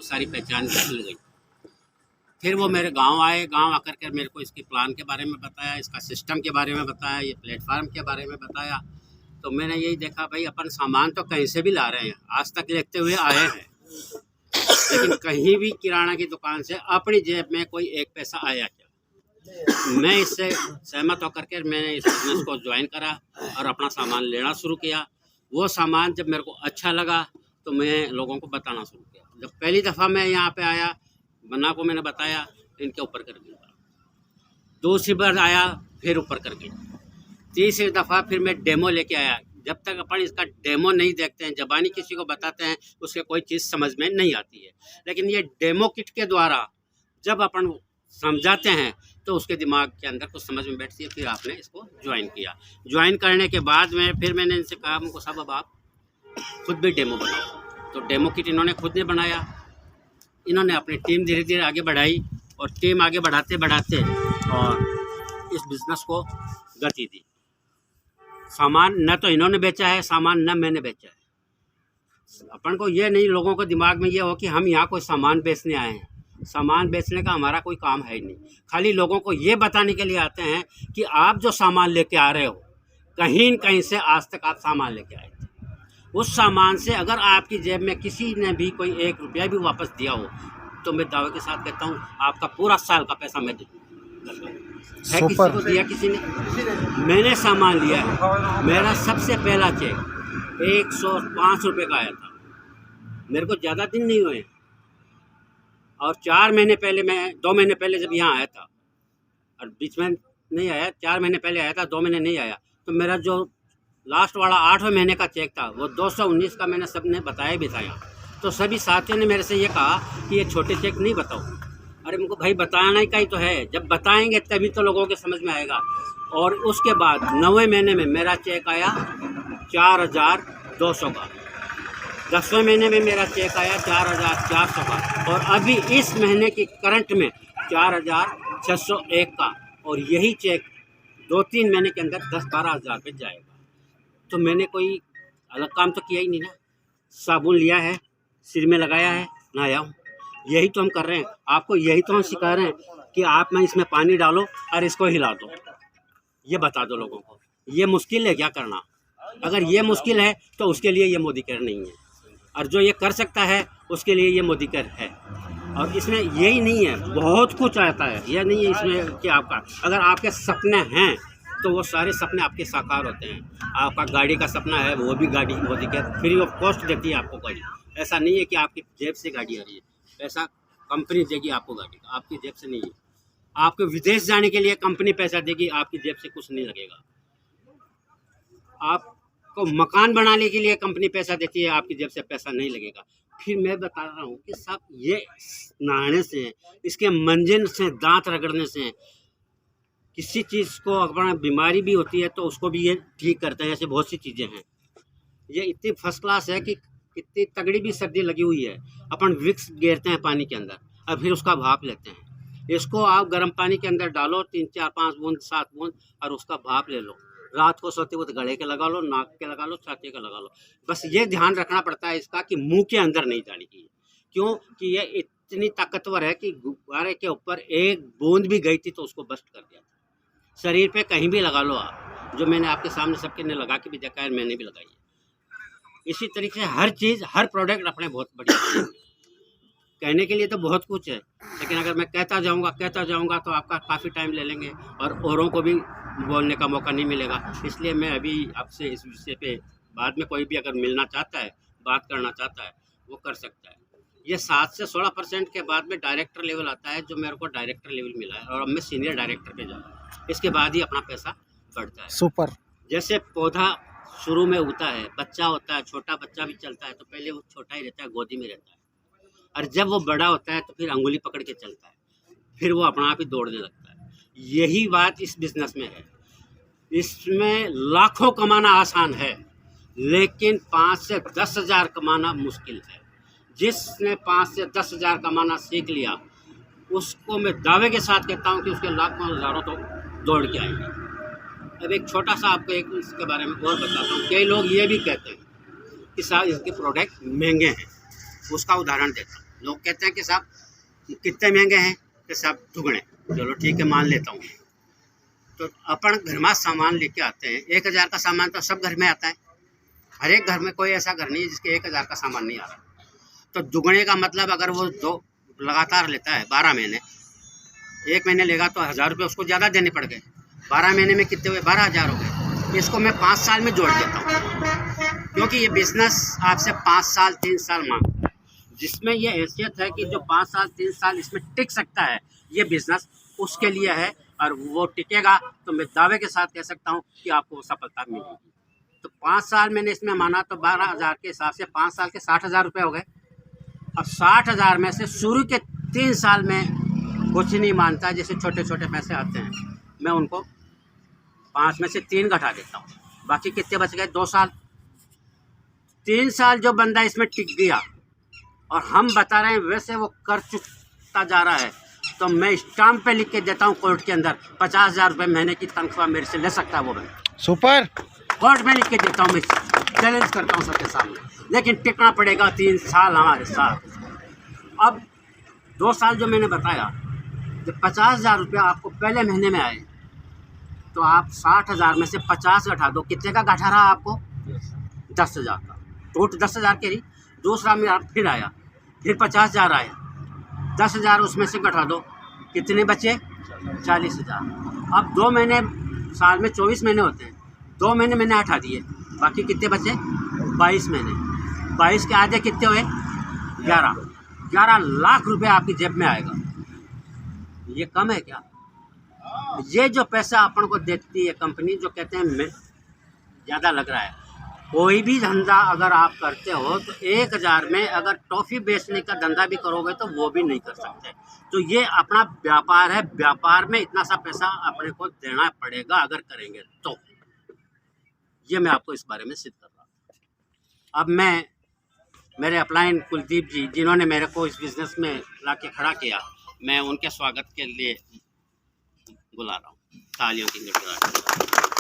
सारी पहचान मिल गई। फिर वो मेरे गांव आए, गांव आकर के मेरे को इसके प्लान के बारे में बताया, इसका सिस्टम के बारे में बताया, ये प्लेटफार्म के बारे में बताया। तो मैंने यही देखा भाई अपन सामान तो कहीं से भी ला रहे हैं, आज तक लेते हुए आए हैं, लेकिन कहीं भी किराना की दुकान से अपनी जेब में कोई एक पैसा आया क्या? मैं इससे सहमत होकर के मैंने इस बिजनेस को ज्वाइन करा और अपना सामान लेना शुरू किया। वो सामान जब मेरे को अच्छा लगा तो मैं लोगों को बताना शुरू किया। जब पहली दफ़ा मैं यहाँ पे आया, बन्ना को मैंने बताया, इनके ऊपर कर गया। दूसरी बार आया, फिर ऊपर कर गया। तीसरी दफ़ा फिर मैं डेमो लेके आया। जब तक अपन इसका डेमो नहीं देखते हैं, ज़बानी किसी को बताते हैं, उसके कोई चीज़ समझ में नहीं आती है। लेकिन ये डेमो किट के द्वारा जब अपन समझाते हैं तो उसके दिमाग के अंदर कुछ समझ में बैठती है। फिर आपने इसको ज्वाइन किया। ज्वाइन करने के बाद में फिर मैंने इनसे कहा, मुझको साहब अब आप खुद भी डेमो बनाओ। तो डेमो किट इन्होंने खुद ने बनाया। इन्होंने अपनी टीम धीरे धीरे आगे बढ़ाई और टीम आगे बढ़ाते बढ़ाते और इस बिज़नेस को गति दी। सामान न तो इन्होंने बेचा है, सामान न मैंने बेचा है। अपन को ये नहीं, लोगों को दिमाग में ये हो कि हम यहाँ कोई सामान बेचने आए हैं। सामान बेचने का हमारा कोई काम है ही नहीं। खाली लोगों को ये बताने के लिए आते हैं कि आप जो सामान लेके आ रहे हो, कहीं न कहीं से आज तक आप सामान लेके आए थे। उस सामान से अगर आपकी जेब में किसी ने भी कोई 1 रुपया भी वापस दिया हो तो मैं दावे के साथ कहता हूँ आपका पूरा साल का पैसा मैं दूँ। है किसी को दिया? किसी ने? मैंने सामान लिया है। मेरा सबसे पहला चेक 105 रुपये का आया था। मेरे को ज़्यादा दिन नहीं हुए और 4 महीने पहले, मैं 2 महीने पहले जब यहाँ आया था और बीच में नहीं आया, 4 महीने पहले आया था, 2 महीने नहीं आया, तो मेरा जो लास्ट वाला 8वें महीने का चेक था वो 219 का मैंने सबने बताया भी था यहाँ। तो सभी साथियों ने मेरे से ये कहा कि ये छोटे चेक नहीं बताओ। अरे मुझको भाई बताना ही का ही तो है, जब बताएंगे तभी तो लोगों के समझ में आएगा। और उसके बाद 9वें महीने में मेरा चेक आया 4200 का। 10वें महीने में मेरा चेक आया 4400 का और अभी इस महीने की करंट में 4601 का। और यही चेक 2-3 महीने के अंदर 10-12 हज़ार पे जाएगा। तो मैंने कोई अलग काम तो किया ही नहीं ना। साबुन लिया है, सिर में लगाया है, नहाया हूँ, यही तो हम कर रहे हैं। आपको यही तो हम सिखा रहे हैं कि आप में इसमें पानी डालो और इसको हिला दो। ये बता दो लोगों को। ये मुश्किल है क्या करना? अगर ये मुश्किल है तो उसके लिए ये मोदी केयर नहीं है, और जो ये कर सकता है उसके लिए ये मोदी केयर है। और इसमें यही नहीं है, बहुत कुछ आता है। यह नहीं है इसमें कि आपका, अगर आपके सपने हैं तो वो सारे सपने आपके साकार होते हैं। आपका गाड़ी का सपना है, वो भी गाड़ी Modi care free of cost देती है आपको गाड़ी। ऐसा नहीं है कि आपकी जेब से गाड़ी आ रही है, पैसा कंपनी देगी आपको गाड़ी का, आपकी जेब से नहीं है। आपको विदेश जाने के लिए कंपनी पैसा देगी, आपकी जेब से कुछ नहीं लगेगा। आपको मकान बनाने के लिए कंपनी पैसा देती है, आपकी जेब से पैसा नहीं लगेगा। फिर मैं बता रहा हूँ कि सब ये नहाने से, इसके मंजन से, दांत रगड़ने से, किसी चीज़ को अपना बीमारी भी होती है तो उसको भी ये ठीक करते हैं। ऐसे बहुत सी चीज़ें हैं। ये इतनी फर्स्ट क्लास है कि इतनी तगड़ी भी सर्दी लगी हुई है, अपन विक्स गेरते हैं पानी के अंदर और फिर उसका भाप लेते हैं। इसको आप गर्म पानी के अंदर डालो, 3, 4, 5 बूंद, 7 बूंद, और उसका भाप ले लो। रात को सोते वक्त गले के लगा लो, नाक के लगा लो, छाती के लगा लो। बस ये ध्यान रखना पड़ता है इसका कि मुंह के अंदर नहीं जानी चाहिए। क्यों कि ये इतनी ताकतवर है कि गुब्बारे के ऊपर 1 बूंद भी गई थी तो उसको बस्ट कर दिया। शरीर पे कहीं भी लगा लो आप, जो मैंने आपके सामने सबके ने लगा के भी देखा है, मैंने भी लगाई है। इसी तरीके से हर चीज़, हर प्रोडक्ट अपने बहुत बढ़िया है। कहने के लिए तो बहुत कुछ है, लेकिन अगर मैं कहता जाऊंगा तो आपका काफ़ी टाइम ले लेंगे और औरों को भी बोलने का मौका नहीं मिलेगा। इसलिए मैं अभी आपसे इस विषय पे बाद में कोई भी अगर मिलना चाहता है, बात करना चाहता है, वो कर सकता है। ये 7 से 16% के बाद में डायरेक्टर लेवल आता है, जो मेरे को डायरेक्टर लेवल मिला है और अब मैं सीनियर डायरेक्टर पे जा रहा हूँ। इसके बाद ही अपना पैसा बढ़ता है। सुपर। जैसे पौधा शुरू में उगता है, बच्चा होता है, छोटा बच्चा भी चलता है तो पहले वो छोटा ही रहता है, गोदी में रहता है, और जब वो बड़ा होता है तो फिर अंगुली पकड़ के चलता है, फिर वो अपना आप ही दौड़ने लगता है। यही बात इस बिज़नेस में है। इसमें लाखों कमाना आसान है, लेकिन 5 से 10 हज़ार कमाना मुश्किल है। जिसने 5 से 10 हज़ार कमाना सीख लिया, उसको मैं दावे के साथ कहता हूँ कि उसके लाखों हज़ारों तो दौड़ के आएंगे। अब एक छोटा सा आपको एक इसके बारे में और बताता हूँ। कई लोग ये भी कहते हैं कि साहब इसके प्रोडक्ट महंगे हैं। उसका उदाहरण देता हूँ। लोग कहते हैं कि साहब कितने महंगे हैं, कि साहब दुगने। चलो ठीक है, मान लेता हूँ। तो अपन घर में सामान लेके आते हैं, 1000 का सामान तो सब घर में आता है। हर एक घर में कोई ऐसा घर नहीं है जिसके 1000 का सामान नहीं आ रहा। तो दुगने का मतलब अगर वो दो लगातार लेता है 12 महीने, 1 महीने लेगा तो 1000 रुपये उसको ज़्यादा देने पड़ गए। 12 महीने में कितने हुए? 12,000 हो गए। इसको मैं 5 साल में जोड़ देता हूँ, क्योंकि ये बिज़नेस आपसे 5 साल 3 साल मांगता है, जिसमें ये हैसियत है कि जो 5 साल 3 साल इसमें टिक सकता है, ये बिज़नेस उसके लिए है। और वो टिकेगा तो मैं दावे के साथ कह सकता हूँ कि आपको सफलता मिलेगी। तो 5 साल मैंने इसमें माना, तो 12,000 के हिसाब से 5 साल के 60,000 रुपये हो गए। अब 60,000 में से शुरू के 3 साल में कुछ नहीं मानता, जैसे छोटे छोटे पैसे आते हैं, मैं उनको 5 में से 3 घटा देता हूँ, बाकी कितने बच गए? 2 साल। 3 साल जो बंदा इसमें टिक गया और हम बता रहे हैं वैसे वो कर चुकता जा रहा है, तो मैं स्टाम्प पे लिख के देता हूँ कोर्ट के अंदर, 50,000 रुपये महीने की तनख्वाह मेरे से ले सकता है वो बंदा। सुपर। कोर्ट में लिख के देता हूँ, मैं चैलेंज करता हूँ सबके सामने, लेकिन टिकना पड़ेगा 3 साल हमारे साथ। अब 2 साल जो मैंने बताया, जब 50,000 रुपया आपको पहले महीने में आए, तो आप 60,000 में से 50 घटा दो, कितने का घटा रहा आपको? 10,000 का। टोट 10,000 के रही। दूसरा मेरा फिर आया, फिर 50,000 आया, 10,000 उसमें से घटा दो, कितने बचे? 40,000। अब 2 महीने, साल में 24 महीने होते हैं, 2 महीने मैंने हटा दिए, बाकी कितने बचे? 22 महीने। 22 के आधे कितने हुए? 11 लाख रुपए आपकी जेब में आएगा। ये कम है क्या? ये जो पैसा अपन को देती है कंपनी, जो कहते हैं मैं ज़्यादा लग रहा है, कोई भी धंधा अगर आप करते हो तो 1000 में अगर टॉफ़ी बेचने का धंधा भी करोगे तो वो भी नहीं कर सकते। तो ये अपना व्यापार है, व्यापार में इतना सा पैसा अपने को देना पड़ेगा अगर करेंगे तो। ये मैं आपको इस बारे में सिद्ध कर रहा हूँ। अब मैं, मेरे अपलाइन कुलदीप जी, जिन्होंने मेरे को इस बिज़नेस में ला के खड़ा किया, मैं उनके स्वागत के लिए बुला रहा हूँ। तालियों की गड़गड़ाहट।